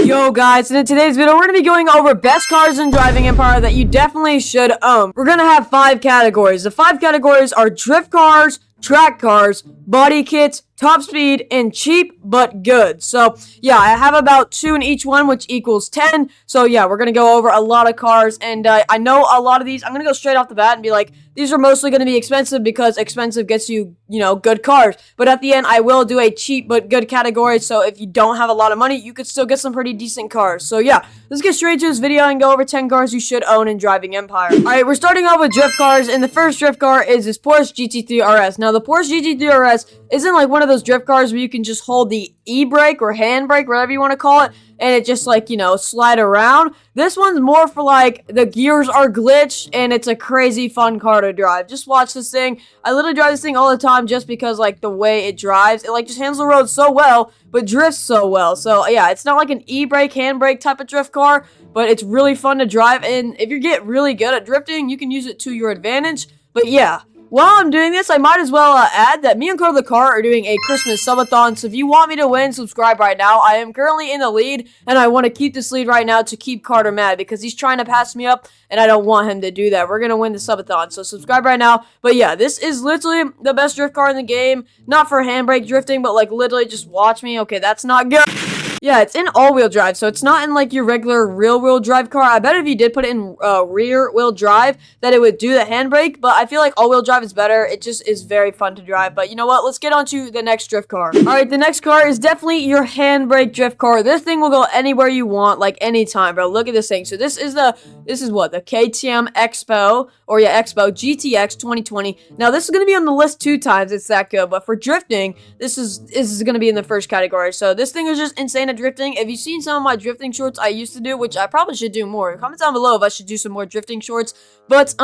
Yo guys, and in today's video, we're going to be going over best cars in Driving Empire that you definitely should own. We're going to have 5 categories. The 5 categories are drift cars, track cars, body kits, top speed, and cheap but good. So yeah, I have about 2 in each one, which equals 10. So yeah, we're going to go over a lot of cars, and I know a lot of these, I'm going to go straight off the bat and be like, these are mostly going to be expensive because expensive gets you, good cars. But at the end, I will do a cheap but good category, so if you don't have a lot of money, you could still get some pretty decent cars. So yeah, let's get straight to this video and go over 10 cars you should own in Driving Empire. Alright, we're starting off with drift cars, and the first drift car is this Porsche GT3 RS. Now, the Porsche GT3 RS isn't like one of those drift cars where you can just hold the e-brake or handbrake, whatever you want to call it, and it just like, slide around. This one's more for like, the gears are glitched, and it's a crazy fun car to drive. Just watch this thing. I literally drive this thing all the time just because like the way it drives. It like just handles the road so well, but drifts so well. So yeah, it's not like an e-brake, handbrake type of drift car, but it's really fun to drive, and if you get really good at drifting, you can use it to your advantage. But yeah, while I'm doing this, I might as well add that me and Carl the Car are doing a Christmas subathon, so if you want me to win, subscribe right now. I am currently in the lead, and I want to keep this lead right now to keep Carter mad, because he's trying to pass me up, and I don't want him to do that. We're going to win the subathon, so subscribe right now. But yeah, this is literally the best drift car in the game, not for handbrake drifting, but like literally just watch me. Okay, that's not good. Yeah, it's in all-wheel drive, so it's not in, like, your regular rear-wheel drive car. I bet if you did put it in rear-wheel drive, that it would do the handbrake, but I feel like all-wheel drive is better. It just is very fun to drive, but you know what? Let's get on to the next drift car. Alright, the next car is definitely your handbrake drift car. This thing will go anywhere you want, like, anytime, bro. Look at this thing. So this is what? The KTM Expo, or yeah, Expo GTX 2020. Now, this is going to be on the list 2 times. It's that good, but for drifting, this is going to be in the first category. So this thing is just insane at drifting. If you've seen some of my drifting shorts I used to do, which I probably should do more, comment down below if I should do some more drifting shorts. But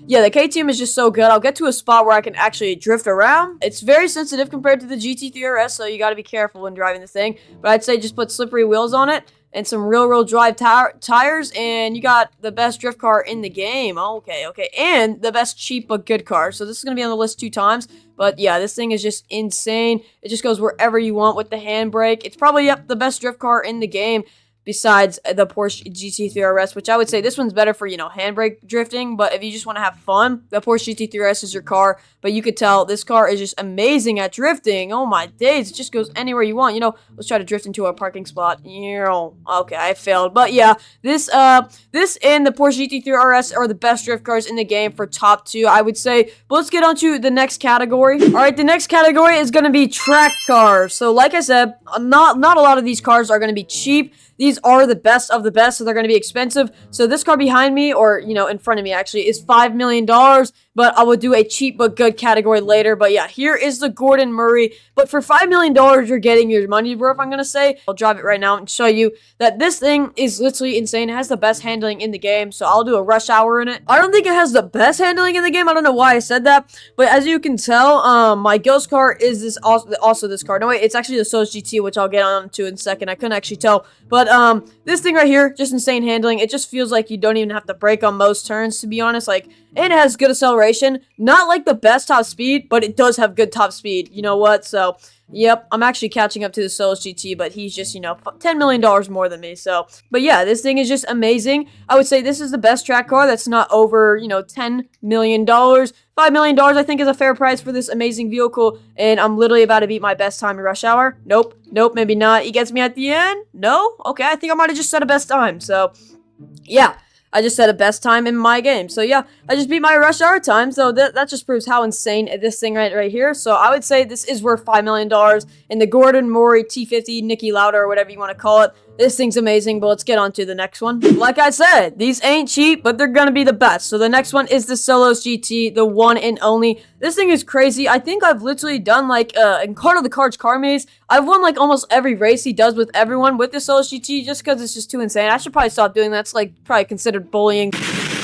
yeah, the KTM is just so good. I'll get to a spot where I can actually drift around. It's very sensitive compared to the GT3 RS, so you got to be careful when driving this thing. But I'd say just put slippery wheels on it and some real drive tires, and you got the best drift car in the game. Okay, and the best cheap but good car. So this is going to be on the list 2 times. But yeah, this thing is just insane. It just goes wherever you want with the handbrake. It's probably, yep, the best drift car in the game, besides the Porsche GT3 RS, which I would say this one's better for, handbrake drifting. But if you just want to have fun, the Porsche GT3 RS is your car. But you could tell this car is just amazing at drifting. Oh my days, it just goes anywhere you want. Let's try to drift into a parking spot. Okay, I failed. But yeah, this and the Porsche GT3 RS are the best drift cars in the game for top 2, I would say. But let's get on to the next category. Alright, the next category is going to be track cars. So like I said, not a lot of these cars are going to be cheap. These are the best of the best, so they're going to be expensive. So this car behind me, or, in front of me actually, is $5 million. But I will do a cheap but good category later. But yeah, here is the Gordon Murray. But for $5 million, you're getting your money's worth, I'm going to say. I'll drive it right now and show you that this thing is literally insane. It has the best handling in the game, so I'll do a rush hour in it. I don't think it has the best handling in the game. I don't know why I said that. But as you can tell, my ghost car is this also this car. No, wait, it's actually the Solis GT, which I'll get on to in a second. I couldn't actually tell. But this thing right here, just insane handling. It just feels like you don't even have to brake on most turns, to be honest. Like, it has good acceleration. Not like the best top speed, but it does have good top speed. You know what? So, yep, I'm actually catching up to the Solis GT, but he's just, $10 million more than me. So, but yeah, this thing is just amazing. I would say this is the best track car that's not over, $10 million. $5 million, I think, is a fair price for this amazing vehicle, and I'm literally about to beat my best time in rush hour. Nope, maybe not. He gets me at the end? No? Okay, I think I might have just set a best time. So, yeah. I just set a best time in my game. So yeah, I just beat my rush hour time. So that just proves how insane this thing right here. So I would say this is worth $5 million in the Gordon Murray T50 Nicky Lauda, or whatever you want to call it. This thing's amazing, but let's get on to the next one. Like I said, these ain't cheap, but they're gonna be the best. So the next one is the Solis GT, the one and only. This thing is crazy. I think I've literally done, like, in Carter the Car's car maze, I've won, like, almost every race he does with everyone with the Solis GT, just because it's just too insane. I should probably stop doing that. It's, like, probably considered bullying.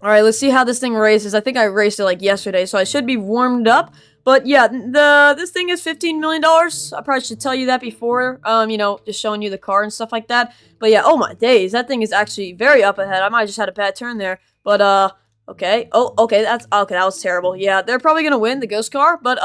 Alright, let's see how this thing races. I think I raced it, like, yesterday, so I should be warmed up. But yeah, this thing is $15 million. I probably should tell you that before, just showing you the car and stuff like that. But yeah, oh my days, that thing is actually very up ahead. I might have just had a bad turn there. But, okay. Oh, okay, that was terrible. Yeah, they're probably gonna win the ghost car. But,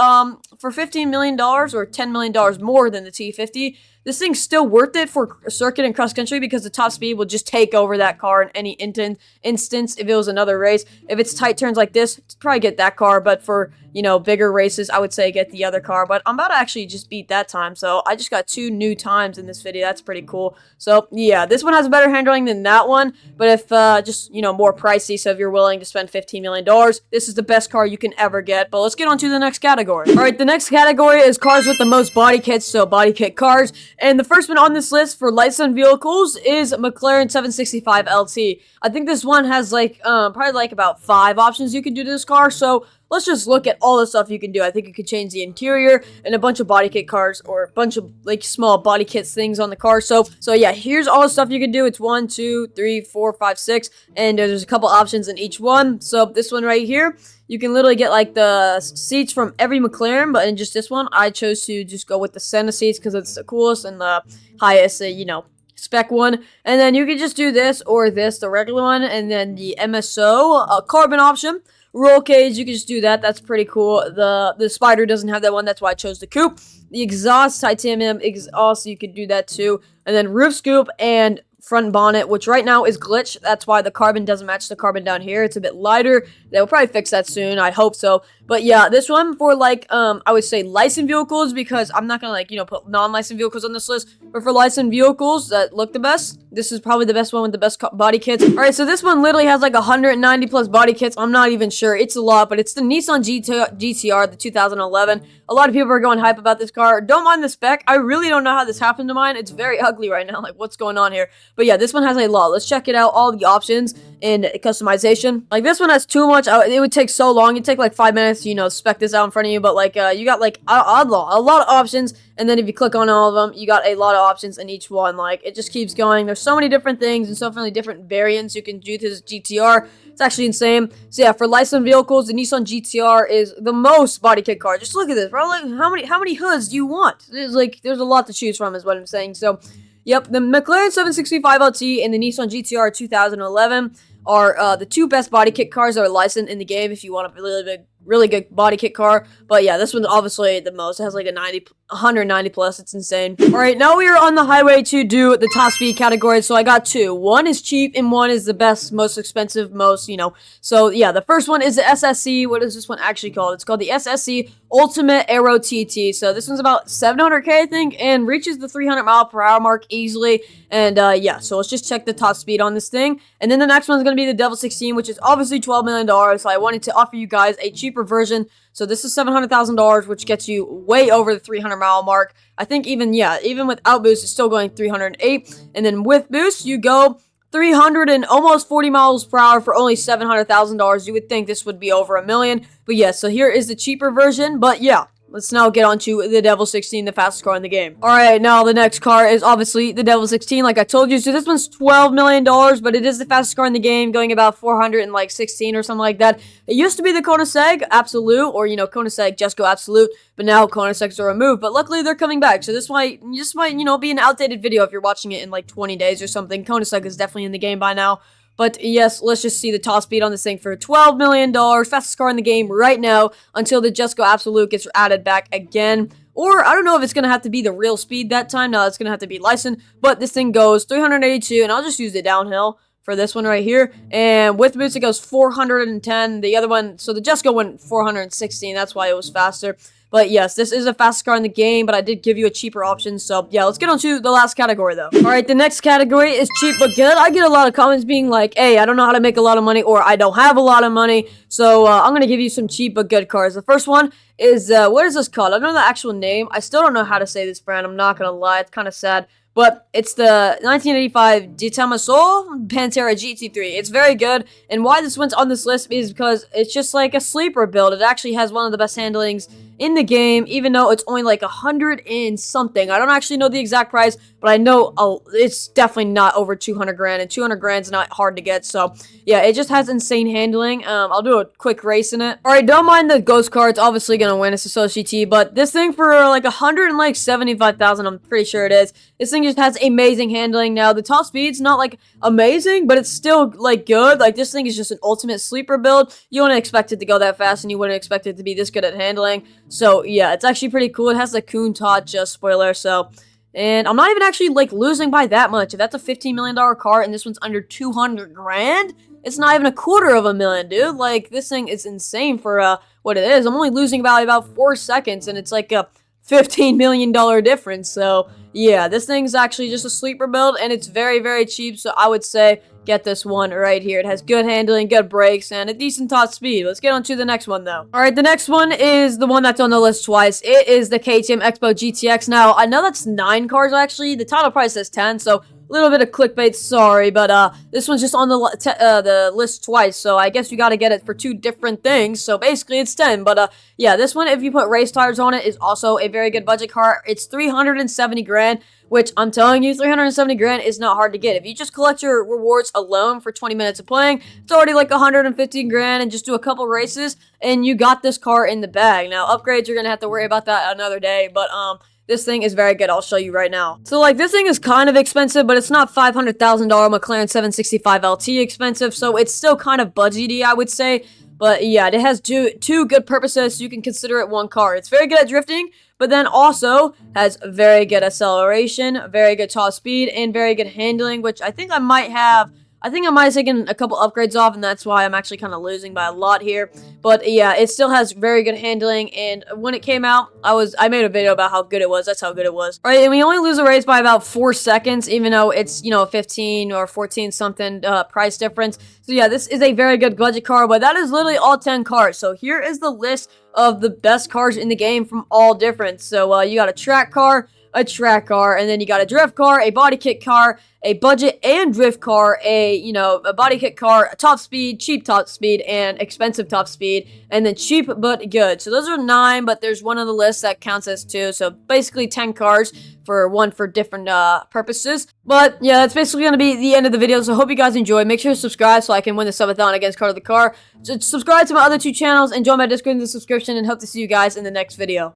for $15 million or $10 million more than the T50, this thing's still worth it for circuit and cross country because the top speed will just take over that car in any instance if it was another race. If it's tight turns like this, probably get that car, but for, you know, bigger races, I would say get the other car. But I'm about to actually just beat that time, so I just got 2 new times in this video. That's pretty cool. So yeah, this one has better handling than that one, but if just, you know, more pricey, so if you're willing to spend $15 million, this is the best car you can ever get. But let's get on to the next category. All right, the next category is cars with the most body kits, so body kit cars. And the first one on this list for licensed vehicles is McLaren 765 LT. I think this one has like probably like about 5 options you can do to this car. So let's just look at all the stuff you can do. I think you could change the interior and a bunch of body kit cars or a bunch of like small body kits things on the car. So yeah, here's all the stuff you can do. It's 1, 2, 3, 4, 5, 6, and there's a couple options in each one. So this one right here, you can literally get like the seats from every McLaren, but in just this one, I chose to just go with the center seats because it's the coolest and the highest, you know, spec one. And then you can just do this or this, the regular one, and then the MSO carbon option. Roll cage, you can just do that. That's pretty cool. The Spider doesn't have that one. That's why I chose the coupe. The exhaust, titanium exhaust, you could do that too. And then roof scoop and front bonnet, which right now is glitched. That's why the carbon doesn't match the carbon down here. It's a bit lighter. They'll probably fix that soon. I hope so. But yeah, this one for like, I would say licensed vehicles, because I'm not gonna like, you know, put non-licensed vehicles on this list. But for licensed vehicles that look the best, this is probably the best one with the best body kits. All right, so this one literally has like 190 plus body kits. I'm not even sure. It's a lot, but it's the Nissan GTR, the 2011. A lot of people are going hype about this car. Don't mind the spec. I really don't know how this happened to mine. It's very ugly right now. Like, what's going on here? But yeah, this one has a lot. Let's check it out. All the options in customization. Like, this one has too much. It would take so long. It'd take like 5 minutes to, you know, spec this out in front of you. But like, you got like a lot of options. And then if you click on all of them, you got a lot of options in each one. Like, it just keeps going. There's so many different things and so many different variants you can do to this GTR. It's actually insane. So yeah, for licensed vehicles, the Nissan GTR is the most body kit car. Just look at this, bro. Like, how many hoods do you want? There's a lot to choose from, is what I'm saying. So, yep, the McLaren 765 LT and the Nissan GTR 2011 are the 2 best body kit cars that are licensed in the game if you want a really good body kit car. But yeah, this one's obviously the most. It has like 190 plus. It's insane. All right, now we are on the highway to do the top speed category. So I got 2. One is cheap and one is the best, most expensive, most, you know. So yeah, the first one is the SSC. What is this one actually called? It's called the SSC Ultimate Aero TT. So this one's about 700k, I think, and reaches the 300 mile per hour mark easily. And yeah, so let's just check the top speed on this thing. And then the next one's going to be the Devil 16, which is obviously $12 million. So I wanted to offer you guys a cheaper version. So this is $700,000, which gets you way over the 300 mile mark. I think even without boost, it's still going 308. And then with boost, you go 300 and almost 40 miles per hour for only $700,000. You would think this would be over $1 million. But yeah, so here is the cheaper version. But yeah, let's now get on to the Devil 16, the fastest car in the game. Alright, now the next car is obviously the Devil 16, like I told you. So this one's $12 million, but it is the fastest car in the game, going about 416 or something like that. It used to be the Koenigsegg Absolute, or, you know, Koenigsegg Just Go Absolute, but now Koenigsegg's are removed. But luckily, they're coming back, so this might, you know, be an outdated video if you're watching it in like 20 days or something. Koenigsegg is definitely in the game by now. But yes, let's just see the top speed on this thing for $12 million. Fastest car in the game right now until the Just Go Absolute gets added back again. Or I don't know if it's going to have to be the real speed that time. No, it's going to have to be licensed. But this thing goes 382, and I'll just use the downhill for this one right here. And with boost, it goes 410. The other one, so the Just Go went 416. That's why it was faster. But yes, this is the fastest car in the game, but I did give you a cheaper option. So yeah, let's get on to the last category though. All right, the next category is cheap but good. I get a lot of comments being like, hey, I don't know how to make a lot of money, or I don't have a lot of money. So I'm going to give you some cheap but good cars. The first one is, what is this called? I don't know the actual name. I still don't know how to say this brand. I'm not going to lie. It's kind of sad. But it's the 1985 Ditamaso Pantera GT3. It's very good, and why this one's on this list is because it's just like a sleeper build. It actually has one of the best handlings in the game, even though it's only like 100 and something. I don't actually know the exact price, but I know it's definitely not over 200 grand, and 200 grand's not hard to get. So yeah, it just has insane handling. I'll do a quick race in it. All right, don't mind the ghost car. It's obviously gonna win. It's a Soul GT, but this thing for like 175,000, I'm pretty sure it is. This thing just has amazing handling. Now, the top speed's not, like, amazing, but it's still, like, good. Like, this thing is just an ultimate sleeper build. You wouldn't expect it to go that fast, and you wouldn't expect it to be this good at handling. So, yeah, it's actually pretty cool. It has the Countach spoiler, so And I'm not even actually, like, losing by that much. If that's a $15 million car and this one's under 200 grand, it's not even a quarter of a million, dude. Like, this thing is insane for, what it is. I'm only losing by about 4 seconds, and it's like a $15 million difference. So, yeah, this thing's actually just a sleeper build, and it's very, very cheap. So, I would say get this one right here. It has good handling, good brakes, and a decent top speed. Let's get on to the next one, though. All right, the next one is the one that's on the list twice. It is the KTM Expo GTX. Now, I know that's 9 cars, actually. The title price says 10, so a little bit of clickbait, sorry, but this one's just on the list twice, so I guess you gotta get it for 2 different things, so basically it's 10, but yeah, this one, if you put race tires on it, is also a very good budget car. It's 370 grand, which I'm telling you, 370 grand is not hard to get. If you just collect your rewards alone for 20 minutes of playing, it's already like 150 grand, and just do a couple races, and you got this car in the bag. Now, upgrades, you're gonna have to worry about that another day, but this thing is very good. I'll show you right now. So, like, this thing is kind of expensive, but it's not $500,000 McLaren 765 LT expensive, so it's still kind of budgety, I would say. But, yeah, it has two good purposes, so you can consider it one car. It's very good at drifting, but then also has very good acceleration, very good top speed, and very good handling, which I think I might have taken a couple upgrades off, and that's why I'm actually kind of losing by a lot here. But yeah, it still has very good handling, and when it came out, I made a video about how good it was. That's how good it was. All right, and we only lose a race by about 4 seconds, even though it's, you know, 15 or 14 something price difference. So yeah, this is a very good budget car, but that is literally all 10 cars. So here is the list of the best cars in the game from all different. So you got a track car, and then you got a drift car, a body kit car, a budget and drift car, a body kit car, a top speed, cheap top speed, and expensive top speed, and then cheap but good. So those are 9, but there's one on the list that counts as 2. So basically 10 cars for different purposes. But yeah, that's basically going to be the end of the video. So I hope you guys enjoyed. Make sure to subscribe so I can win the subathon against Car of the Car. So subscribe to my other 2 channels and join my Discord in the description, and hope to see you guys in the next video.